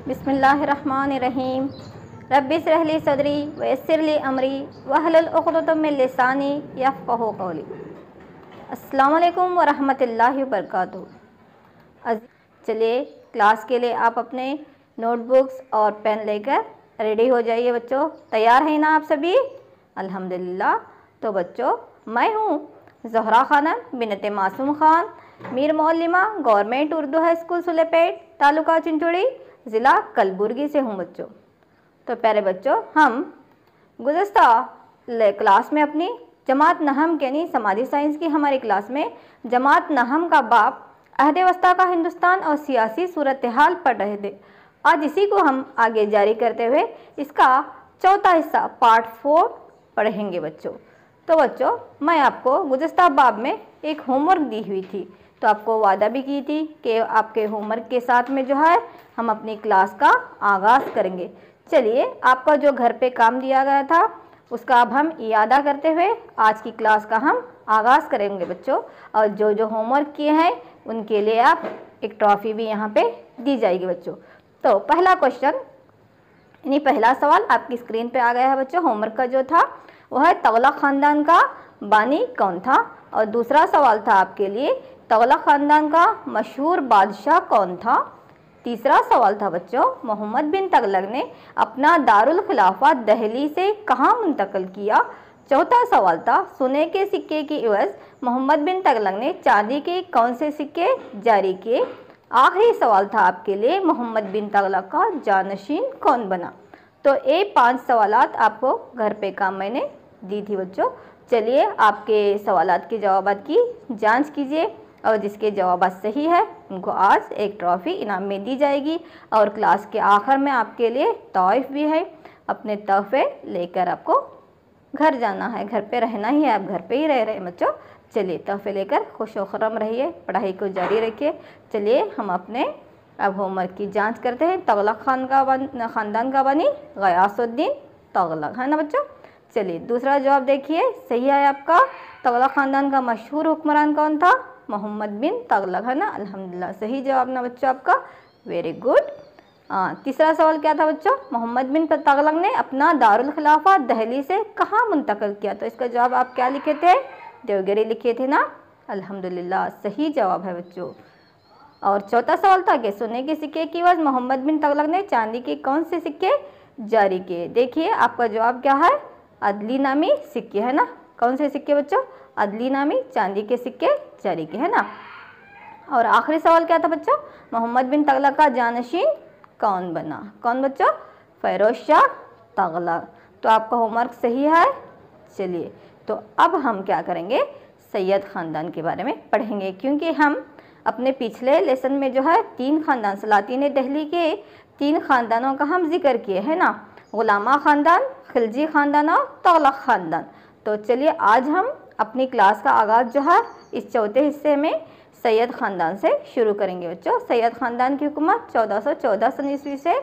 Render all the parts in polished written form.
बिस्मिल्लाहिर्रहमानिर्रहीम। रब्बि इश्रह ली सदरी व यस्सिर ली अमरी वहलुल उक़दतम मिन लिसानी यफ़क़हू क़ौली। अस्सलामु अलैकुम व रहमतुल्लाहि व बरकातुहू। चलिए क्लास के लिए आप अपने नोटबुक्स और पेन लेकर रेडी हो जाइए बच्चों। तैयार हैं ना आप सभी? अल्हम्दुलिल्लाह। तो बच्चों, मैं हूँ ज़हरा खानम बिनते मासूम खान, मीर मौलिमा government Urdu high school Sulepet, taluka Chincholi, ज़िला कलबुर्गी से हूँ बच्चों। तो प्यारे बच्चों, हम गुज़श्ता क्लास में अपनी जमात नहम यानी समाजी साइंस की हमारी क्लास में जमात नहम का बाब अहद वस्ता का हिंदुस्तान और सियासी सूरत हाल पढ़ रहे थे। आज इसी को हम आगे जारी करते हुए इसका चौथा हिस्सा पार्ट 4 पढ़ेंगे बच्चों। तो बच्चों, मैं आपको गुज़श्ता बाब में एक होमवर्क दी हुई थी, तो आपको वादा भी की थी कि आपके होमवर्क के साथ में जो है हम अपनी क्लास का आगाज़ करेंगे। चलिए, आपका जो घर पे काम दिया गया था उसका अब हम इयादा करते हुए आज की क्लास का हम आगाज़ करेंगे बच्चों। और जो जो होमवर्क किए हैं उनके लिए आप एक ट्रॉफ़ी भी यहाँ पे दी जाएगी बच्चों। तो पहला क्वेश्चन यानी पहला सवाल आपकी स्क्रीन पे आ गया है बच्चों। होमवर्क का जो था वह है तगलक ख़ानदान का बानी कौन था। और दूसरा सवाल था आपके लिए तगलक ख़ानदान का मशहूर बादशाह कौन था। तीसरा सवाल था बच्चों मोहम्मद बिन तगलक ने अपना दारुल खिलाफा दिल्ली से कहाँ मुंतकिल किया। चौथा सवाल था सोने के सिक्के की एवज़ मोहम्मद बिन तगलक ने चांदी के कौन से सिक्के जारी किए। आखिरी सवाल था आपके लिए मोहम्मद बिन तगलक का जानशीन कौन बना। तो ये 5 सवालात आपको घर पे काम मैंने दी थी बच्चों। चलिए, आपके सवालात के जवाबात की जांच कीजिए और जिसके जवाब सही है उनको आज एक ट्रॉफ़ी इनाम में दी जाएगी। और क्लास के आखिर में आपके लिए तोहफ़े भी है। अपने तोहफ़े लेकर आपको घर जाना है, घर पे रहना ही है, आप घर पे ही रह रहे हैं बच्चों। चलिए, तोहफ़े लेकर खुश व खुर्रम रहिए, पढ़ाई को जारी रखिए। चलिए, हम अपने अब होमवर्क की जांच करते हैं। तगलक ख़ानदान का बनी गयासुद्दीन तगलक, है ना बच्चों। चलिए, दूसरा जवाब देखिए, सही है आपका। तगलक ख़ानदान का मशहूर हुक्मरान कौन था? मोहम्मद बिन तगलक, है ना। अल्हम्दुलिल्लाह, सही जवाब ना बच्चों आपका, वेरी गुड। तीसरा सवाल क्या था बच्चों? मोहम्मद बिन तगलक ने अपना दारुल खिलाफा दिल्ली से कहाँ मुंतकिल किया। तो इसका जवाब आप क्या लिखे थे? देवगिरी लिखे थे ना। अल्हम्दुलिल्लाह, सही जवाब है बच्चों। और चौथा सवाल था कि सोने के सिक्के की एवज़ मोहम्मद बिन तगलक ने चांदी के कौन से सिक्के जारी किए। देखिए, आपका जवाब क्या है? अदली नामी सिक्के, है ना। कौन से सिक्के बच्चों? अदली नामी चांदी के सिक्के जारी किए, है ना। और आखिरी सवाल क्या था बच्चों? मोहम्मद बिन तगलक का जानशीन कौन बना। कौन बच्चों? फ़िरोज़ शाह तगलक। तो आपका होमवर्क सही है। चलिए, तो अब हम क्या करेंगे, सैयद ख़ानदान के बारे में पढ़ेंगे, क्योंकि हम अपने पिछले लेसन में जो है 3 ख़ानदान सलातीन दिल्ली के 3 ख़ानदानों का हम जिक्र किए हैं ना, गुलामा ख़ानदान, खिलजी ख़ानदान और तगलक ख़ानदान। तो चलिए, आज हम अपनी क्लास का आगाज़ जो है इस चौथे हिस्से में सैयद ख़ानदान से शुरू करेंगे बच्चों। सैयद ख़ानदान की हुकूमत 1414 सन ईस्वी से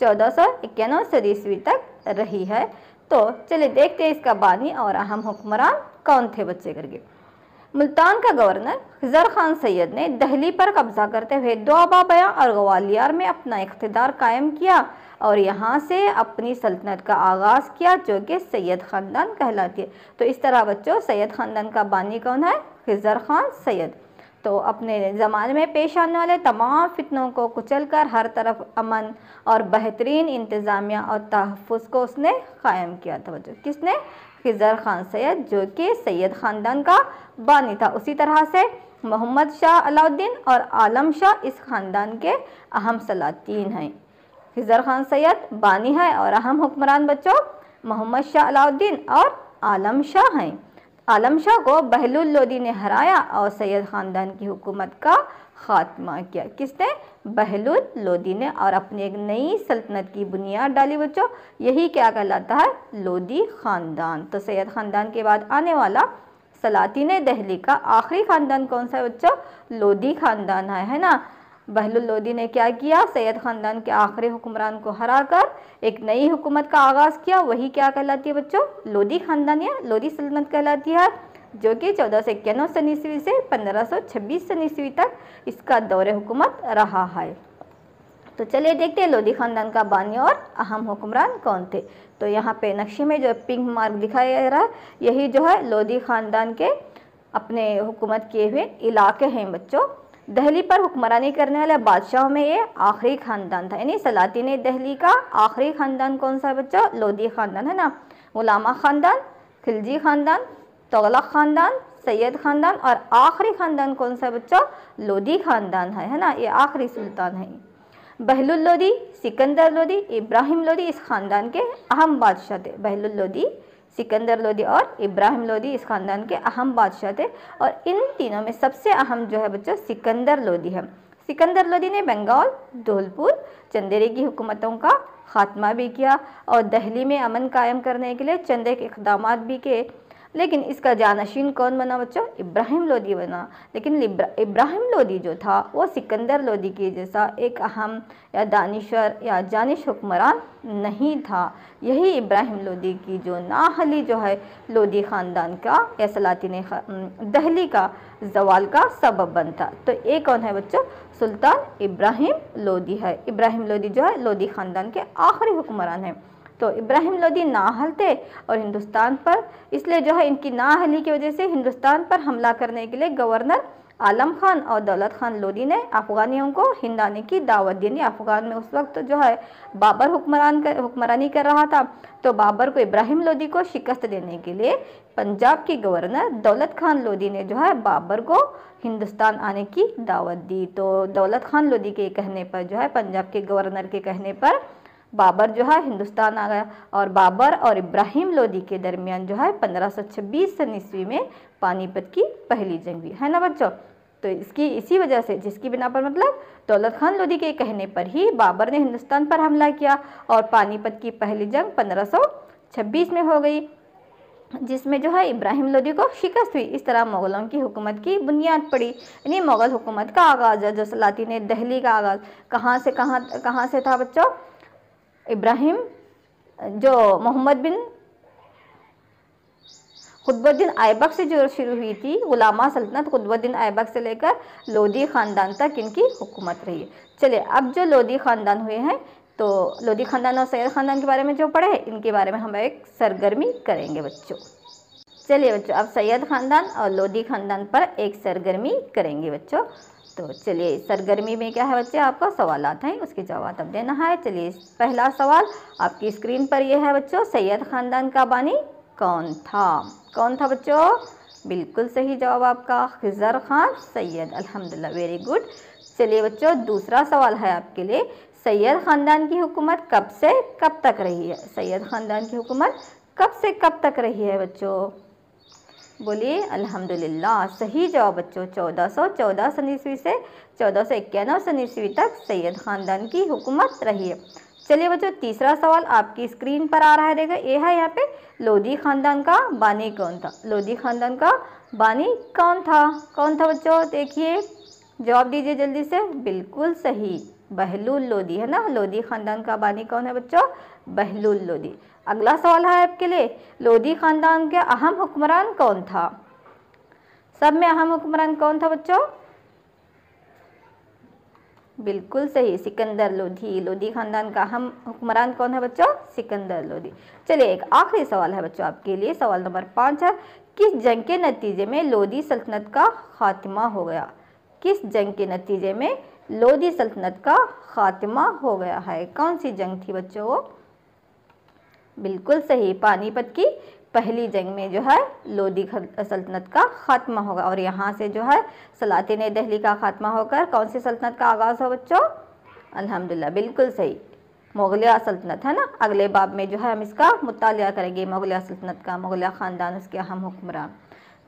1491 सदी ईस्वी तक रही है। तो चलिए देखते हैं इसका बानी और अहम हुक्मरान कौन थे बच्चे करके। मुल्तान का गवर्नर खिज़र खान सैयद ने दिल्ली पर कब्जा करते हुए दोआबा बयां और ग्वालियर में अपना इख्तिदार कायम किया और यहाँ से अपनी सल्तनत का आगाज़ किया, जो कि सैयद ख़ानदान कहलाती है। तो इस तरह बच्चों, सैयद ख़ानदान का बानी कौन है? खिज़र खान सैयद। तो अपने ज़माने में पेश आने वाले तमाम फितनों को कुचल कर हर तरफ अमन और बेहतरीन इंतज़ामिया और तहफ़्फ़ुज़ को उसने क़ायम किया था बच्चों। किसने? खिज़र खान सैयद, जो कि सैयद ख़ानदान का बानी था। उसी तरह से मोहम्मद शाह अलाउद्दीन और आलम शाह इस ख़ानदान के अहम सलातीन हैं। खिज़र खान सैयद बानी है और अहम हुक्मरान बच्चों मोहम्मद शाह अलाउद्दीन और आलम शाह हैं। आलम शाह को बहलुल लोदी ने हराया और सैयद ख़ानदान की हुकूमत का ख़ात्मा किया। किसने? बहलुल लोदी ने, और अपनी एक नई सल्तनत की बुनियाद डाली बच्चों। यही क्या कहलाता है? लोदी ख़ानदान। तो सैयद ख़ानदान के बाद आने वाला सलातीन दिल्ली का आखिरी ख़ानदान कौन सा है बच्चों? लोदी ख़ानदान है ना। बहलुल लोदी ने क्या किया? सैयद ख़ानदान के आखिरी हुक्मरान को हराकर एक नई हुकूमत का आगाज़ किया। वही क्या कहलाती है बच्चों? लोदी ख़ानदान या लोदी सल्तनत कहलाती है, जो कि 1491 सन ईस्वी से 1526 सन ईस्वी तक इसका दौरे हुकूमत रहा है। तो चलिए देखते हैं लोधी ख़ानदान का बानी और अहम हुक्मरान कौन थे। तो यहाँ पे नक्शे में जो पिंक मार्क दिखाया जा रहा है यही जो है लोधी ख़ानदान के अपने हुकूमत किए हुए इलाके हैं बच्चों। दिल्ली पर हुक्मरानी करने वाले बादशाहों में ये आखिरी ख़ानदान था, यानी सलातीन दिल्ली का आखिरी ख़ानदान कौन सा है बच्चों? लोधी ख़ानदान है ना। गुलामा ख़ानदान, खिलजी ख़ानदान, तुगलक ख़ानदान, सैयद ख़ानदान और आखिरी ख़ानदान कौन सा है बच्चों? लोधी ख़ानदान है ना। ये आखिरी सुल्तान है। बहलुल लोधी, सिकंदर लोधी, इब्राहिम लोधी इस ख़ानदान के अहम बादशाह थे। बहलुल लोधी, सिकंदर लोधी और इब्राहिम लोधी इस ख़ानदान के अहम बादशाह थे। और इन तीनों में सबसे अहम जो है बच्चों सिकंदर लोधी है। सिकंदर लोधी ने बंगाल, धौलपुर, चंदेरी की हुकूमतों का खात्मा भी किया और दिल्ली में अमन कायम करने के लिए चंद एक इक़दाम भी किए। लेकिन इसका जानशीन कौन बना बच्चों? इब्राहिम लोधी बना। लेकिन इब्राहिम लोधी जो था वो सिकंदर लोधी के जैसा एक अहम या दानिशवर या जानिश हुक्मरान नहीं था। यही इब्राहिम लोधी की जो नाहली जो है लोधी ख़ानदान का या सलातीन दिल्ली का जवाल का सबब बनता। तो ये कौन है बच्चों? सुल्तान इब्राहिम लोधी है। इब्राहिम लोधी जो है लोधी ख़ानदान के आखिरी हुक्मरान हैं। तो इब्राहिम लोधी नाअहल थे और हिंदुस्तान पर इसलिए जो है इनकी नाअहली की वजह से हिंदुस्तान पर हमला करने के लिए गवर्नर आलम खान और दौलत खान लोधी ने अफ़गानियों को हिंद आने की दावत दी। अफ़गान में उस वक्त जो है बाबर हुक्मरानी कर रहा था। तो बाबर को इब्राहिम लोधी को शिकस्त देने के लिए पंजाब की गवर्नर दौलत खान लोधी ने जो है बाबर को हिंदुस्तान आने की दावत दी। तो दौलत खान लोधी के कहने पर जो है पंजाब के गवर्नर के कहने पर बाबर जो है हिंदुस्तान आ गया। और बाबर और इब्राहिम लोधी के दरमियान जो है 1526 ईस्वी में पानीपत की पहली जंग हुई है ना बच्चों। तो इसकी इसी वजह से जिसकी बिना पर मतलब दौलत खान लोधी के कहने पर ही बाबर ने हिंदुस्तान पर हमला किया और पानीपत की पहली जंग 1526 में हो गई, जिसमें जो है इब्राहिम लोधी को शिकस्त हुई। इस तरह मुग़लों की हुकूमत की बुनियाद पड़ी, यानी मुग़ल हुकूमत का आगाज़ है। जो सलातीन दिल्ली का आगाज़ कहाँ से था बच्चों? इब्राहिम जो मोहम्मद बिन कुतुबुद्दीन ऐबक से जो शुरू हुई थी, गुलामा सल्तनत कुतुबुद्दीन ऐबक से लेकर लोधी ख़ानदान तक इनकी हुकूमत रही है। चलिए अब जो लोधी ख़ानदान हुए हैं तो लोधी ख़ानदान और सैयद ख़ानदान के बारे में जो पढ़े हैं इनके बारे में हम एक सरगर्मी करेंगे बच्चों। चलिए बच्चों अब सैयद ख़ानदान और लोधी ख़ानदान पर एक सरगर्मी करेंगे बच्चों। तो चलिए सरगर्मी में क्या है बच्चे, आपको सवालात हैं उसके जवाब अब देना है। चलिए पहला सवाल आपकी स्क्रीन पर यह है बच्चों, सैयद ख़ानदान का बानी कौन था? कौन था बच्चों? बिल्कुल सही जवाब आपका खिज़र खान सैयद। अल्हम्दुलिल्लाह, वेरी गुड। चलिए बच्चों दूसरा सवाल है आपके लिए, सैयद ख़ानदान की हुकूमत कब से कब तक रही है? सैयद ख़ानदान की हुकूमत कब से कब तक रही है बच्चों? बोलिए। अल्हम्दुलिल्लाह, सही जवाब बच्चों 1414 सन ईस्वी से 1491 सन ईस्वी तक सैयद ख़ानदान की हुकूमत रही है। चलिए बच्चों तीसरा सवाल आपकी स्क्रीन पर आ रहा है, देखो ये है यहाँ पे, लोधी ख़ानदान का बानी कौन था? लोधी ख़ानदान का बानी कौन था? कौन था बच्चों? देखिए जवाब दीजिए जल्दी से। बिल्कुल सही, बहलुल लोधी है ना। लोधी ख़ानदान का बानी कौन है बच्चों? बहलुल लोधी। अगला सवाल है आपके लिए, लोधी ख़ानदान के अहम हुक्मरान कौन था? सब में अहम हुक्मरान कौन था बच्चों? बिल्कुल सही, सिकंदर लोधी। लोधी ख़ानदान का अहम हुक्मरान कौन है बच्चों? सिकंदर लोधी। चलिए एक आखिरी सवाल है बच्चों आपके लिए, सवाल नंबर 5 है, किस जंग के नतीजे में लोधी सल्तनत का खात्मा हो गया? किस जंग के नतीजे में लोधी सल्तनत का खात्मा हो गया है? कौन सी जंग थी बच्चों वो? बिल्कुल सही, पानीपत की पहली जंग में जो है लोधी सल्तनत का खात्मा होगा। और यहाँ से जो है सलातीन दिल्ली का खात्मा होकर कौन सी सल्तनत का आगाज़ हो बच्चों? अल्हम्दुलिल्लाह, बिल्कुल सही, मुग़लिया सल्तनत है ना। अगले बाब में जो है हम इसका मुतालिया करेंगे, मुग़लिया सल्तनत का, मुग़लिया ख़ानदान, उसके अहम हुक्मरान।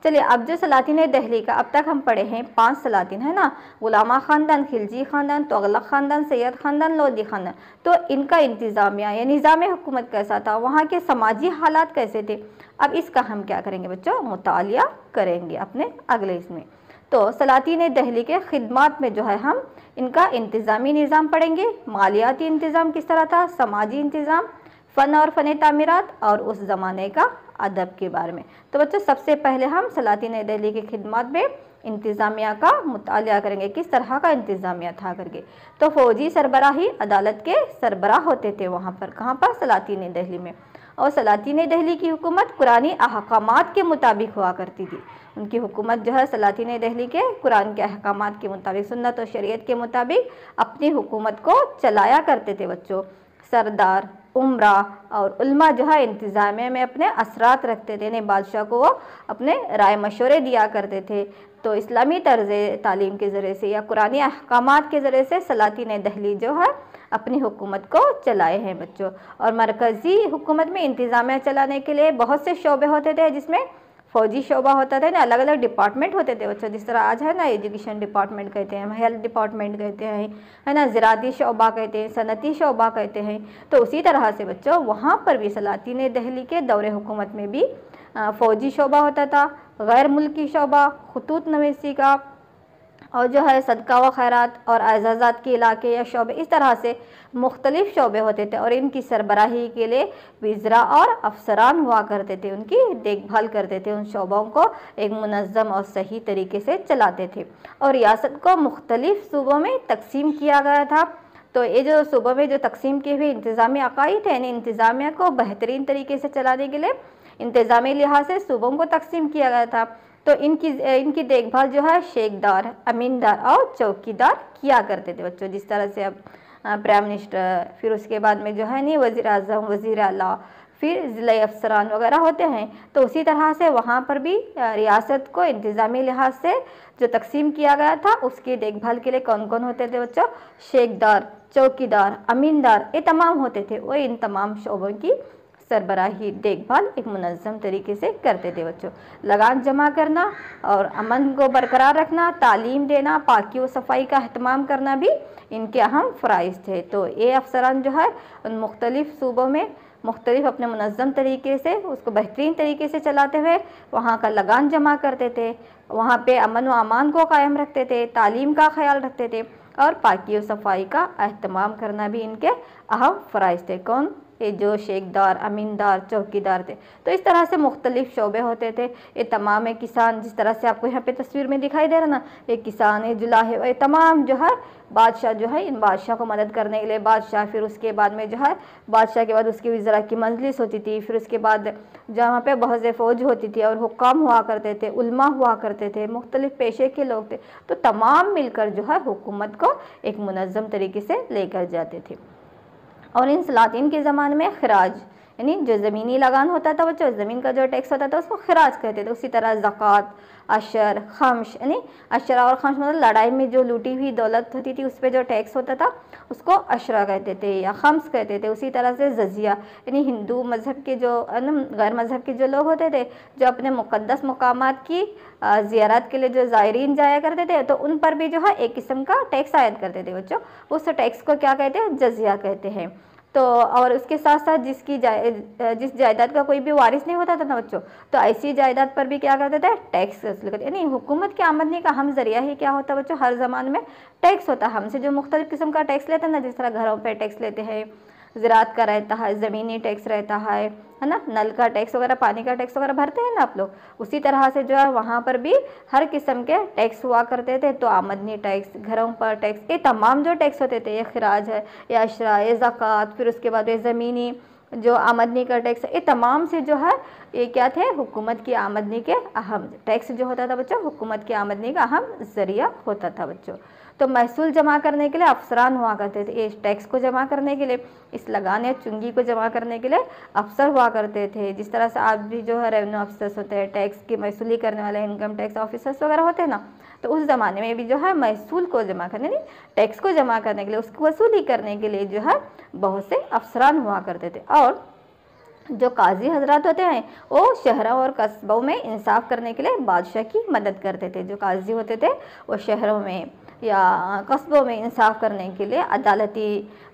चलिए अब जो सलातीन दिल्ली का अब तक हम पढ़े हैं 5 सलातीन है ना, गुलामा ख़ानदान, खिलजी ख़ानदान, तुगलक ख़ानदान, सैयद ख़ानदान, लोधी ख़ानदान। तो इनका इंतज़ामिया या निज़ाम हुकूमत कैसा था, वहाँ के समाजी हालात कैसे थे, अब इसका हम क्या करेंगे बच्चों? मुतालिया करेंगे अपने अगले इसमें। तो सलातीन दिल्ली के खिदमात में जो है हम इनका इंतज़ामी निज़ाम पढ़ेंगे, मालियाती इंतज़ाम किस तरह था, समाजी इंतज़ाम, फ़न और फ़न तामीरात और उस ज़माने का अदब के बारे में। तो बच्चों सबसे पहले हम सलातीन दिल्ली की खिदमत में इंतज़ामिया का मुतालिया करेंगे, किस तरह का इंतज़ामिया था करके। तो फ़ौजी सरबराही अदालत के सरबराह होते थे वहाँ पर, कहाँ पर, सलातीन दिल्ली में। और सलातीन दिल्ली की हुकूमत कुरानी अहकामात के मुताबिक हुआ करती थी। उनकी हुकूमत जो है सलातीन दिल्ली के कुरान के अहकामात के मुताबिक, सुन्नत और शरीयत के मुताबिक अपनी हुकूमत को चलाया करते थे बच्चों। सरदार, उमरा और उल्मा जो है इंतज़ामिया में अपने असरात रखते थे, यानी बादशाह को वो अपने राय मशवरे दिया करते थे। तो इस्लामी तर्ज़ तालीम के ज़रिए से या कुरानी अहकामात के ज़रिए से सलातीन दिल्ली जो है अपनी हुकूमत को चलाए हैं बच्चों। और मरकज़ी हुकूमत में इंतज़ामिया चलाने के लिए बहुत से शोबे होते थे, जिसमें फ़ौजी शोबा होता था ना, अलग अलग डिपार्टमेंट होते थे बच्चों। जिस तरह आज है ना एजुकेशन डिपार्टमेंट कहते हैं, हेल्थ डिपार्टमेंट कहते हैं, है ना, ज़राती शोबा कहते हैं, सनती शोबा कहते हैं। तो उसी तरह से बच्चों वहाँ पर भी सलातीन दिल्ली के दौरे हुकूमत में भी फ़ौजी शोबा होता था, गैर मुल्की शोबा, खतूत नवीसी का, और जो है सदका व खैरात और एजाज़ात के इलाके या शोबे, इस तरह से मुख्तलिफ़ शोबे होते थे। और इनकी सरबराही के लिए वज़रा और अफसरान हुआ करते थे, उनकी देखभाल करते थे, उन शोबों को एक मुनज़्ज़म और सही तरीके से चलाते थे। और रियासत को मुख्तलिफ़ सूबों में तकसीम किया गया था। तो ये जो सूबों में जो तकसीम किए हुए इंतज़ामी अकायद हैं, इंतज़ामिया को बेहतरीन तरीके से चलाने के लिए इंतज़ामी लिहाज से सूबों को तकसीम किया गया था। तो इनकी देखभाल जो है शेखदार, अमीनदार और चौकीदार किया करते थे बच्चों। जिस तरह से अब प्राइम मिनिस्टर, फिर उसके बाद में जो है नहीं वज़ीर आज़म, वज़ीर आला, फिर ज़िला अफसरान वगैरह होते हैं। तो उसी तरह से वहाँ पर भी रियासत को इंतज़ामी लिहाज से जो तकसीम किया गया था उसकी देखभाल के लिए कौन कौन होते थे बच्चों, शेखदार, चौकीदार, अमीनदार, ये तमाम होते थे। वो इन तमाम शोबों की सरबराही देखभाल एक मुनज़्ज़म तरीके से करते थे बच्चों। लगान जमा करना और अमन को बरकरार रखना, तालीम देना, पाकी व सफाई का अहतमाम करना भी इनके अहम फ़राइज़ थे। तो ये अफसरान जो है उन मुख्तलिफ़ सूबों में मुख्तलिफ अपने मुनज़्ज़म तरीके से उसको बेहतरीन तरीके से चलाते हुए वहाँ का लगान जमा करते थे, वहाँ पे अमन व अमान को कायम रखते थे, तालीम का ख्याल रखते थे और पाकी व सफाई का अहतमाम करना भी इनके अहम फ़राइज़ थे। कौन, ये जो शेखदार, अमीनदार, चौकीदार थे। तो इस तरह से मुख्तलिफ़ शोबे होते थे। ये तमाम है किसान, जिस तरह से आपको यहाँ पे तस्वीर में दिखाई दे रहा ना, ये किसान है, जुलाहे, ये तमाम जो है बादशाह जो है इन बादशाह को मदद करने के लिए बादशाह, फिर उसके बाद में जो है बादशाह के बाद उसकी वज़रा की मजलिस होती थी, फिर उसके बाद जहाँ पे बहुत से फ़ौज होती थी और हुक्काम हुआ करते थे, उल्मा हुआ करते थे, मुख्तलिफ़ पेशे के लोग थे। तो तमाम मिलकर जो है हुकूमत को एक मुनज़्ज़म तरीके से लेकर जाते थे। और इन सलातीन के ज़माने में खराज, यानी जो ज़मीनी लगान होता था बच्चों, ज़मीन का जो टैक्स होता था उसको खराज कहते थे। उसी तरह ज़कात, अशर, खम्श, यानी अशरा और खम्श मतलब लड़ाई में जो लूटी हुई दौलत होती थी उस पर जो टैक्स होता था उसको अशरा कहते थे या खम्स कहते थे। उसी तरह से जजिया, यानी हिंदू मज़हब के जो गैर मज़हब के जो लोग होते थे जो अपने मुक़द्दस मकामात की ज़ियारत के लिए जो ज़ायरीन जाया करते थे तो उन पर भी जो है एक किस्म का टैक्स आयद करते थे बच्चों। उस टैक्स को क्या कहते हैं, जजिया कहते हैं। तो और उसके साथ साथ जिस जायदाद का कोई भी वारिस नहीं होता था ना बच्चों, तो ऐसी जायदाद पर भी क्या करते थे, टैक्स वसूल करते। यानी हुकूमत की आमदनी का अहम ज़रिया ही क्या होता है बच्चों, हर ज़माने में टैक्स होता है। हमसे जो मुख्तलिफ़ किस्म का टैक्स लेते हैं ना, जिस तरह घरों पर टैक्स लेते हैं, ज़राअत का रहता है, ज़मीनी टैक्स रहता है ना, नल का टैक्स वगैरह, पानी का टैक्स वगैरह भरते हैं ना आप लोग, उसी तरह से जो है वहाँ पर भी हर किस्म के टैक्स हुआ करते थे। तो आमदनी टैक्स, घरों पर टैक्स, ये तमाम जो टैक्स होते थे, ये खराज है, ये अशरा, ये ज़कात, फिर उसके बाद ये ज़मीनी जो आमदनी का टैक्स, ये तमाम से जो है ये क्या थे, हुकूमत की आमदनी के अहम टैक्स जो होता था बच्चों, हुकूमत की आमदनी का अहम ज़रिया होता था बच्चों। तो महसूल जमा करने के लिए अफसरान हुआ करते थे। इस टैक्स को जमा करने के लिए, इस लगान या चुंगी को जमा करने के लिए अफसर हुआ करते थे। जिस तरह से आज भी जो है रेवेन्यू अफसर्स होते हैं, टैक्स की महसूली करने वाले इनकम टैक्स ऑफिसर्स वगैरह होते हैं ना, तो उस ज़माने में भी जो है महसूल को जमा करने, नहीं टैक्स को जमा करने के लिए, उसकी वसूली करने के लिए जो है बहुत से अफसरान हुआ करते थे। और जो काजी हजरात होते हैं वो शहरों और कस्बों में इंसाफ करने के लिए बादशाह की मदद करते थे। जो काजी होते थे वो शहरों में या कस्बों में इंसाफ करने के लिए अदालती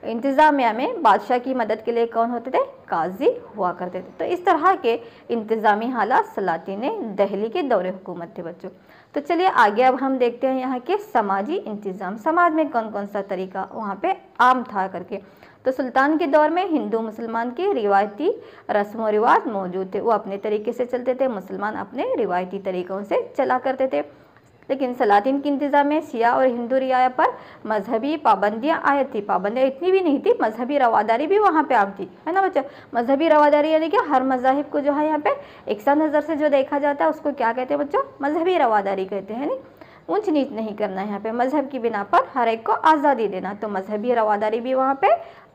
इंतज़ामिया में बादशाह की मदद के लिए कौन होते थे, काजी हुआ करते थे। तो इस तरह के इंतज़ामी हालात सलातीन दिल्ली के दौरे हुकूमत थे बच्चों। तो चलिए आगे अब हम देखते हैं यहाँ के समाजी इंतज़ाम, समाज में कौन कौन सा तरीका वहाँ पे आम था करके। तो सुल्तान के दौर में हिंदू मुसलमान के रिवायती रस्म व रिवाज मौजूद थे, वो अपने तरीके से चलते थे, मुसलमान अपने रिवायती तरीक़ों से चला करते थे। लेकिन सलातीन की इंतज़ाम में शिया और हिंदू रियाया पर मजहबी पाबंदियाँ आयत थी। पाबंदियाँ इतनी भी नहीं थी, मजहबी रवादारी भी वहाँ पे आम थी, है ना बच्चों। मजहबी रवादारी यानी कि हर मज़ाहिब को जो है यहाँ पे एक सा नज़र से जो देखा जाता है उसको क्या कहते हैं बच्चों, मजहबी रवादारी कहते हैं। नहीं, ऊंच नीच नहीं करना है यहाँ पे, मजहब की बिना पर हर एक को आज़ादी देना, तो मजहबी रवादारी भी वहाँ पे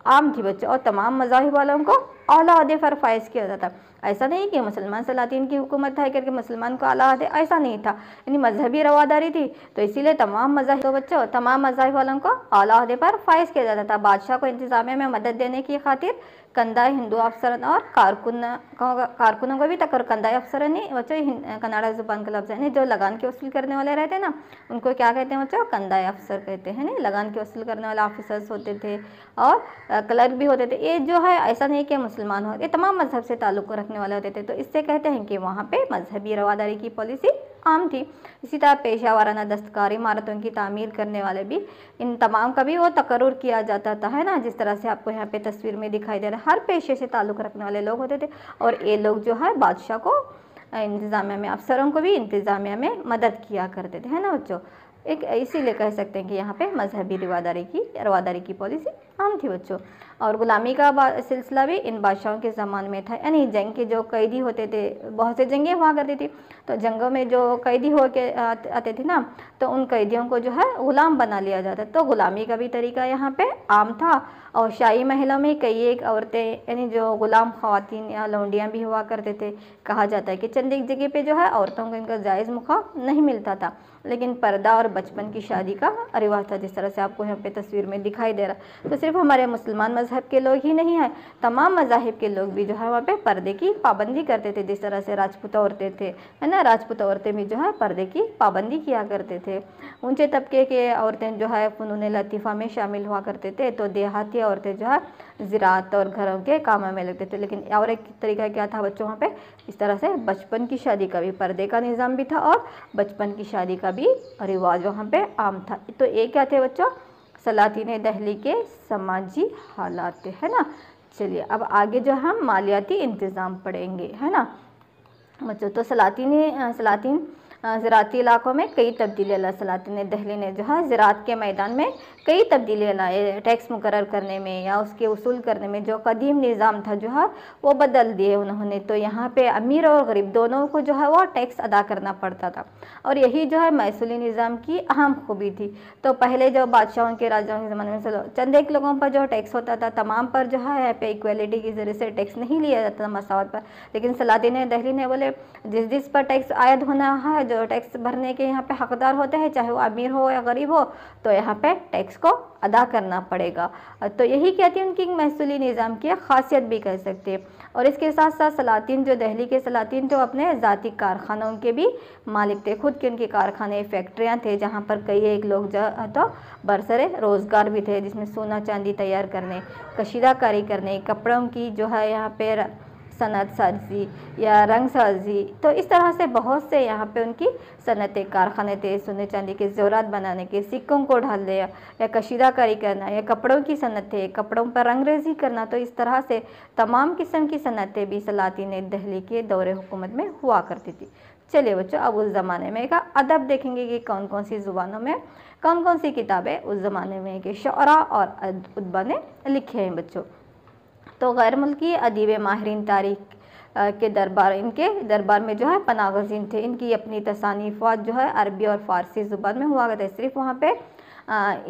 आम थी बच्चों। और तमाम मज़ाहिब वालों को आला अहदे पर फायज किया जाता। ऐसा नहीं कि मुसलमान सलातीन की हुकूमत है करके मुसलमान को आला अहदे, ऐसा नहीं था, यानी मजहबी रवादारी थी, तो इसीलिए तमाम मज़ाहिब, तो बच्चों तमाम मज़ाहिब वालों को आला अहदे पर फायज किया जाता था। बादशाह को इंतज़ामिया में मदद देने की खातिर कंदाई हिंदू अफसरन और कारकुनों को भी तक, और कंदाई अफसर नहीं बच्चों कन्नड़ा ज़ुबान का लफ्ज़ है, जो लगान के वसूल करने वाले रहते हैं ना, उनको क्या कहते हैं बच्चों, कंदाई अफसर कहते हैं। नहीं, लगान के वसूल करने वाले ऑफिसर्स होते थे और क्लर्क भी होते थे। ये जो है ऐसा नहीं कि मुसलमान हो, ये तमाम मजहब से ताल्लुक़ रखने वाले होते थे, तो इससे कहते हैं कि वहाँ पे मजहबी रवादारी की पॉलिसी आम थी। इसी तरह पेशा वाराना दस्तकारी इमारतों की तामीर करने वाले भी, इन तमाम का भी वो तकर्रुर किया जाता था, है ना, जिस तरह से आपको यहाँ पे तस्वीर में दिखाई दे रहा है। हर पेशे से ताल्लुक़ रखने वाले लोग होते थे, और ये लोग जो है बादशाह को इंतज़ामिया में, अफसरों को भी इंतज़ामिया में मदद किया करते थे, है ना बच्चों। एक इसीलिए कह सकते हैं कि यहाँ पे मजहबी रवादारी की पॉलिसी आम थी बच्चों। और गुलामी का सिलसिला भी इन बादशाहों के ज़माने में था, यानी जंग के जो कैदी होते थे, बहुत से जंगें हुआ करती थी, तो जंगों में जो कैदी हो के आते थे ना, तो उन कैदियों को जो है ग़ुलाम बना लिया जाता, तो ग़ुलामी का भी तरीका यहाँ पे आम था। और शाही महलों में कई एक औरतें, यानी जो ग़ुलाम ख़वातीन या लौंडियाँ भी हुआ करते थे। कहा जाता है कि चंद एक जगह पे जो है औरतों को इनका जायज़ मुकाम नहीं मिलता था, लेकिन पर्दा और बचपन की शादी का रिवाज था, जिस तरह से आपको यहाँ पे तस्वीर में दिखाई दे रहा। तो सिर्फ हमारे मुसलमान मजहब के लोग ही नहीं हैं, तमाम मज़ाहिब के लोग भी जो है वहाँ पे पर्दे की पाबंदी करते थे, जिस तरह से राजपूत औरतें थे, है ना, राजपूत औरतें भी जो है पर्दे की पाबंदी किया करते थे। ऊंचे तबके के औरतें जो है फ़नून लतीफ़ा में शामिल हुआ करते थे, तो देहाती औरतें जो है ज़राअत और घरों के कामों में लगते थे। लेकिन और एक तरीका क्या था बच्चों, वहाँ पे इस तरह से बचपन की शादी का भी पर्दे का निज़ाम भी था, और बचपन की शादी का भी रिवाज वहाँ पे आम था। तो ये क्या थे बच्चों, सलातीन दहली के समाजी हालात, है ना। चलिए अब आगे जो हम मालियाती इंतज़ाम पढ़ेंगे, है ना बच्चों। तो सलातीन ज़राअती इलाकों में कई तब्दीलियाँ ला। सलातीन दहली ने जो है ज़राअत के मैदान में कई तब्दीलियाँ लाए, टैक्स मुकर्रर करने में या उसके वसूल करने में जो कदीम निज़ाम था जो है वो बदल दिए उन्होंने। तो यहाँ पे अमीर और गरीब दोनों को जो है वो टैक्स अदा करना पड़ता था, और यही जो है मैसूली निज़ाम की अहम खूबी थी। तो पहले जो बादशाहों के राजाओं के ज़माने में चंद एक लोगों पर जो टैक्स होता था, तमाम पर जो है यहाँ पे इक्वलिटी के ज़रिए से टैक्स नहीं लिया जाता था, मसावत पर। लेकिन सलातीन दहली ने बोले जिस पर टैक्स आयद होना है, जो टैक्स भरने के यहाँ पे हकदार होते हैं, चाहे वो अमीर हो या गरीब हो, तो यहाँ पे टैक्स को अदा करना पड़ेगा। तो यही कहती है उनकी महसूली निज़ाम की खासियत भी कह सकते हैं। और इसके साथ साथ सलातीन, जो दहली के सलातीन थे, अपने ज़ाती कारखानों के भी मालिक थे, खुद के उनके कारखाने फैक्ट्रियाँ थे, जहाँ पर कई एक लोग जो तो बरसरे रोज़गार भी थे, जिसमें सोना चांदी तैयार करने, कशीदाकारी करने, कपड़ों की जो है यहाँ पे सनत साजी या रंग साजी, तो इस तरह से बहुत से यहाँ पे उनकी सनतें कारखाने थे। सोने चांदी के ज़ेवरात बनाने के, सिक्कों को ढालने या कशीदाकारी करना, या कपड़ों की सनतें, कपड़ों पर रंगरेजी करना, तो इस तरह से तमाम किस्म की सनतें भी सलातीन दहली के दौरे हुकूमत में हुआ करती थी। चलिए बच्चों, अब उस ज़माने में का अदब देखेंगे कि कौन कौन सी ज़ुबानों में कौन कौन सी किताबें उस ज़माने में के शुअरा और अदबा ने लिखे हैं बच्चों। तो गैर मुल्की अदीब माहिरीन तारीख के इनके दरबार में जो है पनागज़ीन थे। इनकी अपनी तसानीफ़ात जो है अरबी और फ़ारसी ज़ुबान में हुआ करते। सिर्फ वहाँ पे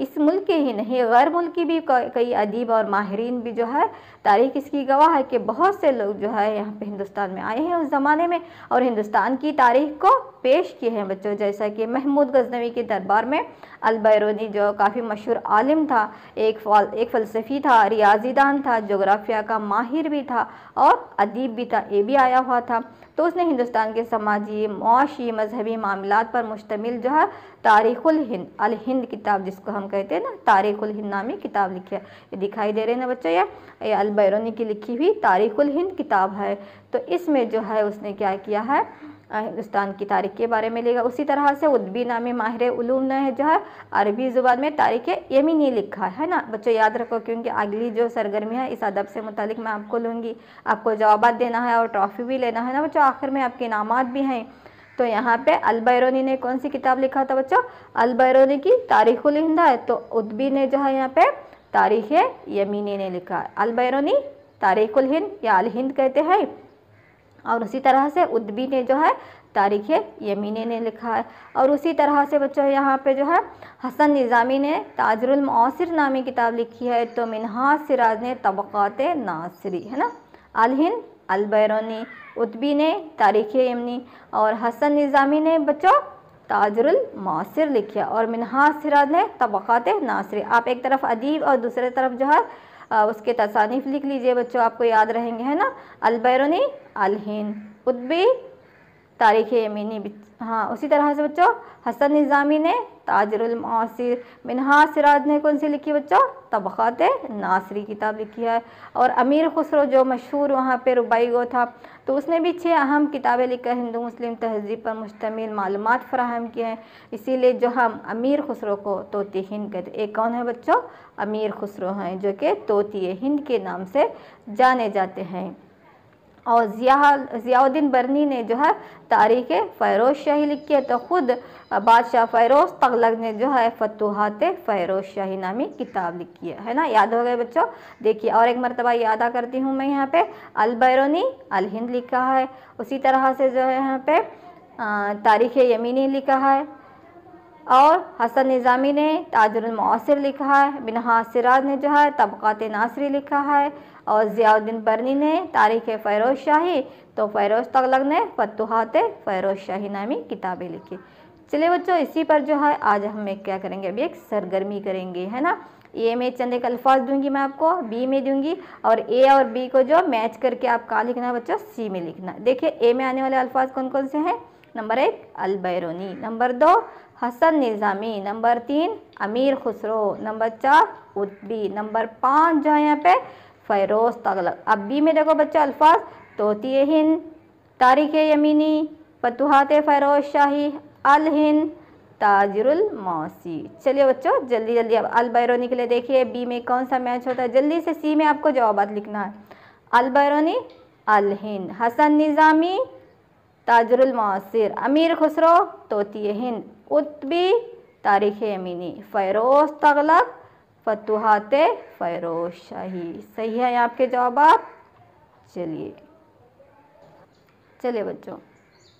इस मुल्क के ही नहीं, गैर मुल्की भी कई अदीब और माहिरीन भी जो है, तारीख़ इसकी गवाह है कि बहुत से लोग जो है यहाँ पे हिंदुस्तान में आए हैं उस ज़माने में, और हिंदुस्तान की तारीख़ को पेश किए हैं बच्चों। जैसा कि महमूद गज़नवी के दरबार में अल-बैरूनी जो काफ़ी मशहूर आलिम था, एक फ़लसफ़ी था, रियाज़ीदान था, जोग्राफिया का माहिर भी था और अदीब भी था, ये भी आया हुआ था। तो उसने हिंदुस्तान के समाजी, मुआशी, मजहबी मामलात पर मुश्तमिल जो है तारीख़ुल हिंद, अल हिंद किताब जिसको हम कहते हैं ना, तारीख़ुल हिंद नामी किताब लिखी है। ये दिखाई दे रहे हैं ना बच्चों, ये अल-बैरूनी की लिखी हुई तारीख़ुल हिंद किताब है। तो इसमें जो है उसने क्या किया है, हिंदुस्तान की तारीख के बारे में लेगा। उसी तरह से उद्बी नामी माहिर उलूम ने जो है अरबी ज़ुबान में तारीख यमीनी लिखा है ना बच्चों, याद रखो, क्योंकि अगली जो सरगर्मी है इस अदब से मुतालिक मैं आपको लूँगी, आपको जवाब देना है और ट्रॉफ़ी भी लेना है ना बच्चों, आखिर में आपके इनामात भी हैं। तो यहाँ पे अल-बैरूनी ने कौन सी किताब लिखा था बच्चों? अल-बैरूनी की तारीख़ुल हिंद है। तो उद्बी ने जो है यहाँ पे तारीख़ यमीनी ने लिखा है। अल-बैरूनी तारीख़ुल हिंद या अल हिंद कहते हैं, और उसी तरह से उद्बी ने जो है तारीख़ यमीनी ने लिखा है। और उसी तरह से बच्चों यहाँ पे जो है हसन निज़ामी ने ताजुरुल मुआसिर नामी किताब लिखी है। तो मिनहाज सिराज ने तबक़ात नासिरी, है ना, अल हिंद अल-बैरूनी, उद्बी ने तारीख़ यमनी और हसन निज़ामी ने बच्चों ताजुरुल मुआसिर लिखा और मिनहाज सिराज ने तबक़ात नासिरी। आप एक तरफ अदीब और दूसरे तरफ जो है उसके तसानीफ़ लिख लीजिए बच्चों, आपको याद रहेंगे, है ना। अल-बैरूनी अल हिंद, उद्बी तारीख़ यमीनी, हाँ। उसी तरह से बच्चों हसन निज़ामी ने ताजुरुल मुआसिर, मिनहाज सिराज ने कौन सी लिखी बच्चों? तबक़ात नासिरी किताब लिखी है। और अमीर खुसरो जो मशहूर वहाँ पे रुबाई गो था, तो उसने भी 6 अहम किताबें लिखकर हिंदू मुस्लिम तहज़ीब पर मुश्तमिल मालूमात फ़राहम किए हैं। इसीलिए जो हम अमीर खुसरो को तोती हिंद कहते हैं। एक कौन है बच्चों? अमीर खुसरो हैं, जो कि तोती हिंद के नाम से जाने जाते हैं। और ज़ियाउद्दीन बरनी ने जो है तारीख़ फ़ैरोज़ शाही लिखी है। तो ख़ुद बादशाह फ़ैरोज़ तगलक ने जो है फतूहात फ़ैरोज़ शाही नामी किताब लिखी है ना। याद हो गए बच्चों? देखिए और एक मरतबा यादा करती हूँ मैं, यहाँ पे अल-बैरूनी अल हिंद लिखा है। उसी तरह से जो है यहाँ पे तारीख़ यमीनी लिखा है और हसन निज़ामी ने ताजुरुल मुआसिर लिखा है। मिनहाज सिराज ने जो है तबक़ात नासिरी लिखा है और ज़ियाउद्दीन बरनी ने तारीख़ फ़ैरोज़ शाही, तो फ़ैरोज़ तगलक ने फतूहात फ़ैरोज़ शाही नामी किताबें लिखी। चलिए बच्चों, इसी पर जो है आज हम क्या करेंगे, अभी एक सरगर्मी करेंगे, है ना। ए में चंद एक अल्फाज दूंगी मैं आपको, बी में दूंगी, और ए और बी को जो मैच करके आप कहाँ लिखना है बच्चों? सी में लिखना है। देखिए ए में आने वाले अल्फाज कौन कौन से हैं? नंबर 1 अल-बैरूनी, नंबर 2 हसन निज़ामी, नंबर 3 अमीर खुसरो, नंबर 4 उद्बी, नंबर 5 जो है यहाँ पे फ़ैरोज़ तगलक। अब बी में देखो बच्चों अल्फाज तोती हिंद, तारीख़ यमीनी, फतूहात फ़ैरोज़ शाही, अल हिंद, ताजुरुल मुआसिर। चलिए बच्चों जल्दी जल्दी अब अल-बैरूनी के लिए देखिए बी में कौन सा मैच होता है, जल्दी से सी में आपको जवाबात लिखना है। अल-बैरूनी अल हिंद, हसन निज़ामी ताजुरुल मुआसिर, अमीर खुसरो तोती हिंद, उद्बी तारीख़ यमीनी, फ़ैरोज़ तगलक फतूहात फ़ैरोज़ शाही। सही है आपके जवाब? चलिए बच्चों,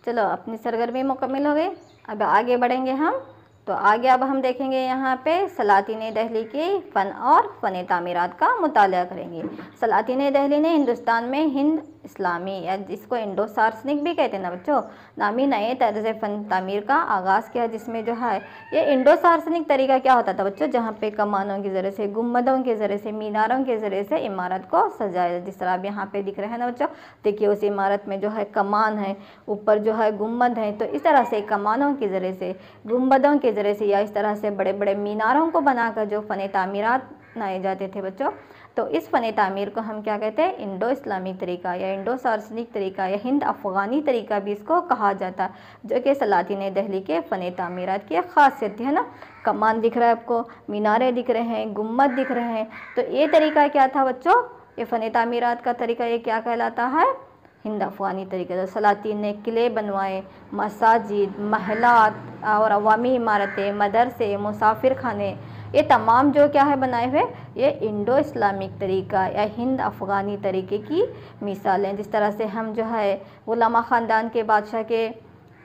चलो अपनी सरगर्मी मुकम्मल हो गई। अब आगे बढ़ेंगे हम। तो आगे अब हम देखेंगे यहाँ पे सलातीन दहली के फ़न और फ़न तामीरात का मुताला करेंगे। सलातीन दहली ने हिंदुस्तान में हिंद इस्लामी या जिसको इंडो सार्सनिक भी कहते हैं ना बच्चों, नामी नए तर्ज़ फ़न तामीर का आगाज़ किया, जिसमें जो है ये इंडो सार्सनिक तरीका क्या होता था बच्चों, जहाँ पे कमानों के ज़रिए से, गुम्बदों के ज़रिए से, मीनारों के ज़रिए से इमारत को सजाया, जिस तरह अब यहाँ पे दिख रहा है ना बच्चों। देखिए उस इमारत में जो है कमान है, ऊपर जो है गुम्बद है, तो इस तरह से कमानों के ज़रिए से, गुम्बदों के ज़रिए से या इस तरह से बड़े बड़े मीनारों को बनाकर जो फ़न तामीरात बनाए जाते थे बच्चों, तो इस फ़न तामीर को हम क्या कहते हैं? इंडो इस्लामिक तरीका या इंडो सार्सनिक तरीका या हिंद अफ़गानी तरीका भी इसको कहा जाता है, जो कि सलातीन दहली के फ़न तामीरात की खासियत है ना। कमान दिख रहा है आपको, मीनारे दिख रहे हैं, गुम्बद दिख रहे हैं, तो ये तरीका क्या था बच्चों? ये फ़न तामीरात का तरीका ये क्या कहलाता है? हिंद अफ़गानी तरीके। तो सलातीन ने किले बनवाए, मसाजिद, महलात और अवामी इमारतें, मदरसे, मुसाफिर खाने, ये तमाम जो क्या है बनाए हुए, ये इंडो इस्लामिक तरीका या हिंद अफ़गानी तरीके की मिसालें। जिस तरह से हम जो है गुलामा ख़ानदान के बादशाह के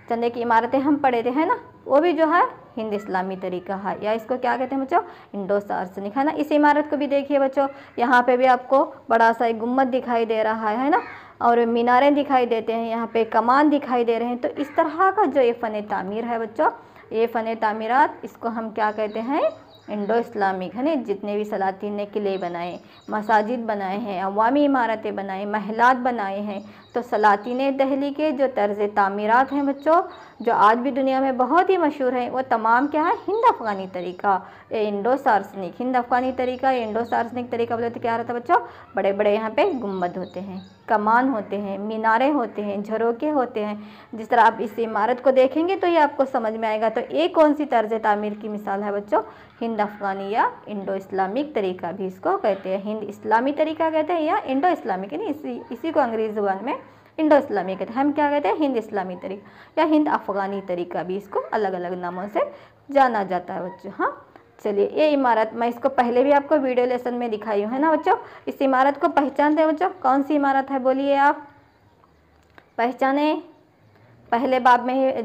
चंदे की इमारतें हम पढ़े थे, है ना, वो भी जो है हिंद इस्लामी तरीका है, या इसको क्या कहते हैं बच्चों? इंडो सार्सनिक, है ना। इस इमारत को भी देखिए बच्चों, यहाँ पे भी आपको बड़ा सा एक गुम्बद दिखाई दे रहा है ना, और मीनारें दिखाई देते हैं, यहाँ पे कमान दिखाई दे रहे हैं। तो इस तरह का जो ये फ़न तामीर है बच्चों, ये फ़न तामीरात, इसको हम क्या कहते हैं? इंडो इस्लामिक, है ना। जितने भी सलातीन ने किले बनाए, मसाजिद बनाए हैं, अवामी इमारतें बनाए, महलात बनाए हैं, तो सलातीन दहली के जो तर्ज़ तामीरात हैं बच्चों, जो आज भी दुनिया में बहुत ही मशहूर हैं, वो तमाम क्या है? हिंद अफ़गानी तरीका, इंडो सार्सनिक। हिंद अफ़गानी तरीका, इंडो सार्सनिक तरीका बोले तो क्या रहता है बच्चों? बड़े बड़े यहाँ पे गुम्बद होते हैं। कमान होते हैं, मीनारे होते हैं, झरोके होते हैं। जिस तरह आप इस इमारत को देखेंगे तो ये आपको समझ में आएगा। तो ये कौन सी तर्ज तामीर की मिसाल है बच्चों? हिंद अफ़गानी या इंडो इस्लामिक तरीका भी इसको कहते हैं। हिंद इस्लामी तरीका कहते हैं या इंडो इस्लामिक, यानी इसी को अंग्रेज़ी ज़ुबान में इंडो इस्लामी कहते हैं। हम क्या कहते हैं? हिंद इस्लामी तरीका या हिंद अफ़गानी तरीका भी इसको अलग अलग नामों से जाना जाता है बच्चों। हाँ, चलिए ये इमारत मैं इसको पहले भी आपको वीडियो लेसन में दिखाई हूँ, है ना बच्चों। इस इमारत को पहचानते हैं बच्चों? कौन सी इमारत है बोलिए आप, पहचाने? पहले बाब में ही,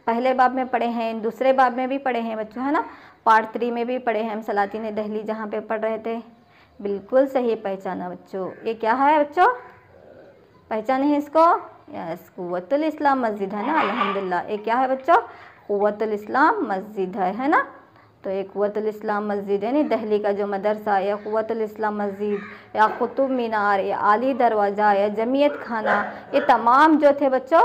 पहले बाब में पढ़े हैं, दूसरे बाब में भी पढ़े हैं बच्चों, है ना। पार्ट 3 में भी पढ़े हैं हम, सलातीन दहली जहाँ पे पढ़ रहे थे। बिल्कुल सही पहचाना बच्चों। ये क्या है बच्चों, पहचाने हैं इसको? यस, कुव्वतुल इस्लाम मस्जिद है ना, अल्हम्दुलिल्लाह। ये क्या है बच्चों? कुव्वतुल इस्लाम मस्जिद है ना। तो एक कुव्वतुल इस्लाम मस्जिद यानी दिल्ली का जो मदरसा या कुव्वतुल इस्लाम मस्जिद या कुतुब मीनार या आली दरवाज़ा या जमीयत खाना, ये तमाम जो थे बच्चों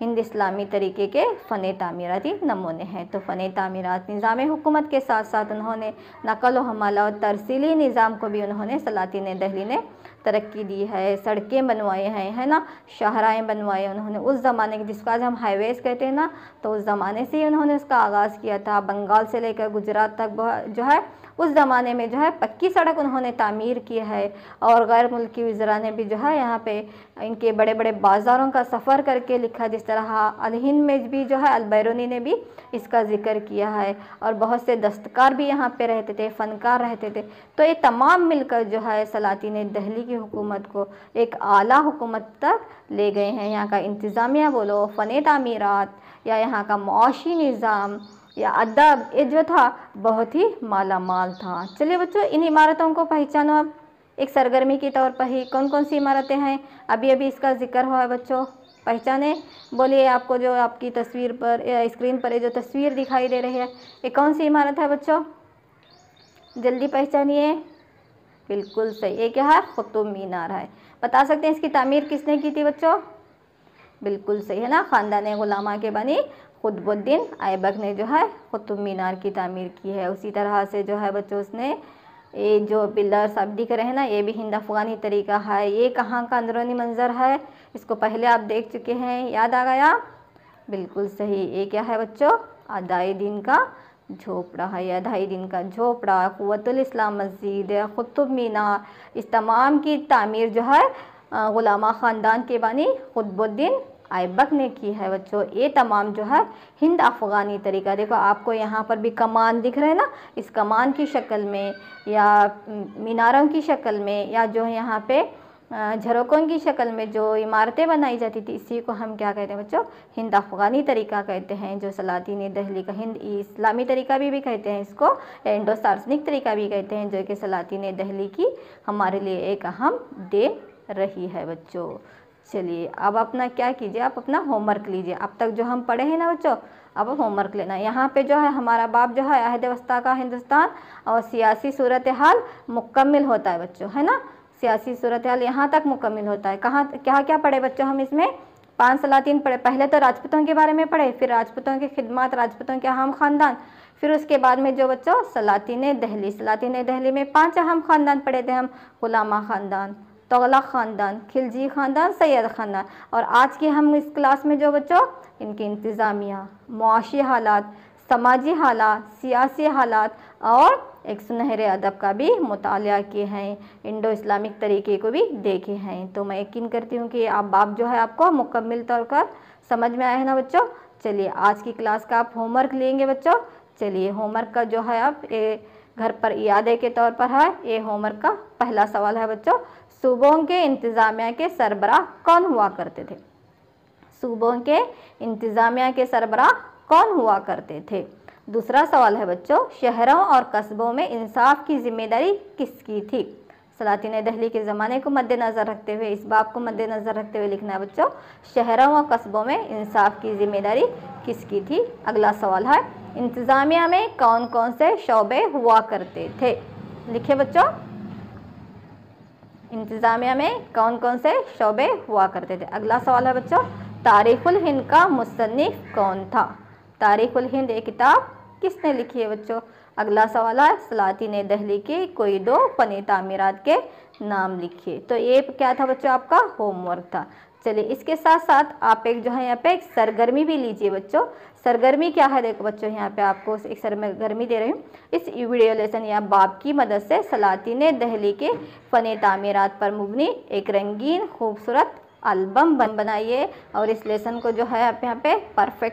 हिंद इस्लामी तरीके के फ़न तामीराती नमूने हैं। तो फ़न तामीरात निज़ाम हुकूमत के साथ साथ उन्होंने नकल व हमाला और तरसीली निज़ाम को भी उन्होंने सलातीन दहली ने तरक्की दी है। सड़कें बनवाए हैं, है ना, शाहराएँ बनवाए उन्होंने उस ज़माने के, जिसको आज हम हाईवेज़ कहते हैं ना, तो उस ज़माने से ही उन्होंने उसका आगाज़ किया था। बंगाल से लेकर गुजरात तक जो है उस ज़माने में जो है पक्की सड़क उन्होंने तामीर की है। और गैर मुल्की वज़रा ने भी जो है यहाँ पे इनके बड़े बड़े बाज़ारों का सफ़र करके लिखा। जिस तरह अल हिंद में भी जो है अल-बैरूनी ने भी इसका ज़िक्र किया है। और बहुत से दस्तकार भी यहाँ पे रहते थे, फ़नकार रहते थे। तो ये तमाम मिलकर जो है सलातीन दहली की हुकूमत को एक आला हुकूमत तक ले गए हैं। यहाँ का इंतज़ामिया बोलो, फ़न तामीरात या यहाँ का मुआशी निज़ाम या अदब, ये जो था बहुत ही माला माल था। चलिए बच्चों, इन इमारतों को पहचानो अब एक सरगर्मी के तौर पर ही। कौन कौन सी इमारतें हैं, अभी अभी इसका जिक्र हुआ है बच्चों, पहचाने? बोलिए, आपको जो आपकी तस्वीर पर या स्क्रीन पर ये जो तस्वीर दिखाई दे रही है, ये कौन सी इमारत है बच्चों? जल्दी पहचानिए। बिल्कुल सही, ये क्या है? कुतुब मीनार है। बता सकते हैं इसकी तामीर किसने की थी बच्चों? बिल्कुल सही है ना, ख़ानदान गुलामा के बनी कुतुबुद्दीन ऐबक ने जो है कुतुब मीनार की तामीर की है। उसी तरह से जो है बच्चों उसने ये जो पिलर्स आप दिख रहे हैं ना, ये भी हिंद अफ़गानी तरीका है। ये कहाँ का अंदरूनी मंजर है, इसको पहले आप देख चुके हैं, याद आ गया? बिल्कुल सही, ये क्या है बच्चों? अदाए दिन का झोपड़ा है। या ढाई दिन का झोपड़ा, कुव्वतुल इस्लाम मस्जिद या कुतुब मीनार, इस तमाम की तामीर जो है गुलामा ख़ानदान के बानी कुतुबुद्दीन ऐबक ने की है बच्चों। ये तमाम जो है हिंद अफ़गानी तरीका। देखो आपको यहाँ पर भी कमान दिख रहे हैं ना, इस कमान की शक्ल में या मीनारों की शक्ल में या जो है यहाँ पे झरोकों की शक्ल में जो इमारतें बनाई जाती थी, इसी को हम क्या कहते हैं बच्चों? हिंद अफ़गानी तरीका कहते हैं। जो सलातीन दहली का हिंद इस्लामी तरीका भी कहते हैं इसको, इंडो सार्वजनिक तरीका भी कहते हैं, जो कि सलातीन दहली की हमारे लिए एक अहम देन रही है बच्चों। चलिए अब अपना क्या कीजिए, आप अपना होमवर्क लीजिए। अब तक जो हम पढ़े हैं ना बच्चों, अब होमवर्क लेना। यहाँ पे जो है हमारा बाब जो है अहद वस्ता का हिंदुस्तान और सियासी सूरत हाल मुकम्मल होता है बच्चों, है ना। सियासी सूरत हाल यहाँ तक मुकम्मल होता है। कहाँ क्या क्या पढ़े बच्चों हम इसमें? 5 सलातीन पढ़े। पहले तो राजपूतों के बारे में पढ़े, फिर राजपूतों की खिदमत, राजपूतों के अहम ख़ानदान, फिर उसके बाद में जो बच्चों सलातीन दहली में 5 अहम ख़ानदान पढ़े थे हम। गुलामा ख़ानदान, तुगलक ख़ानदान, खिलजी ख़ानदान, सैयद ख़ानदान। और आज की हम इस क्लास में जो बच्चों इनकी इंतज़ामिया, मुआशी हालात, समाजी हालात, सियासी हालात और एक सुनहरे अदब का भी मुतालिया किए हैं, इंडो इस्लामिक तरीके को भी देखे हैं। तो मैं यकीन करती हूँ कि आप बाब जो है आपको मुकम्मल तौर पर समझ में आया है ना बच्चों। चलिए आज की क्लास का आप होमवर्क लेंगे बच्चों। चलिए होमवर्क का जो है आप घर पर यादे के तौर पर है। ये होमवर्क का पहला सवाल है बच्चों, सूबों के इंतज़ामिया के सरबराह कौन हुआ करते थे? सूबों के इंतज़ामिया के सरबराह कौन हुआ करते थे? दूसरा सवाल है बच्चों, शहरों और कस्बों में इंसाफ की जिम्मेदारी किसकी थी? सलातीन दहली के ज़माने को मद्देनज़र रखते हुए, इस बाब को मद्देनज़र रखते हुए लिखना है बच्चों, शहरों और कस्बों में इंसाफ की जिम्मेदारी किसकी थी? अगला सवाल है, इंतज़ामिया में कौन कौन से शोबे हुआ करते थे? लिखे बच्चों, इंतज़ामिया में कौन कौन से शोबे हुआ करते थे? अगला सवाल है बच्चों, तारीख़ुल हिंद का मुसन्निफ़ कौन था? तारीख़ुल हिंद एक किताब किसने लिखी है बच्चों? अगला सवाल है, सलातीन दिल्ली के कोई दो फ़नी तामीरात के नाम लिखिए। तो ये क्या था बच्चों? आपका होमवर्क था। चलिए इसके साथ साथ आप एक जो है यहाँ पे एक सरगर्मी भी लीजिए बच्चों। सरगर्मी क्या है? देखो बच्चों, यहाँ पे आपको एक सरगर्मी दे रही हूँ। इस वीडियो लेसन या बाब की मदद से सलातीन दिल्ली के फ़नी तामीरात पर मुबनी एक रंगीन खूबसूरत एल्बम बनाइए और इस लेसन को जो है आप यहाँ पे परफेक्ट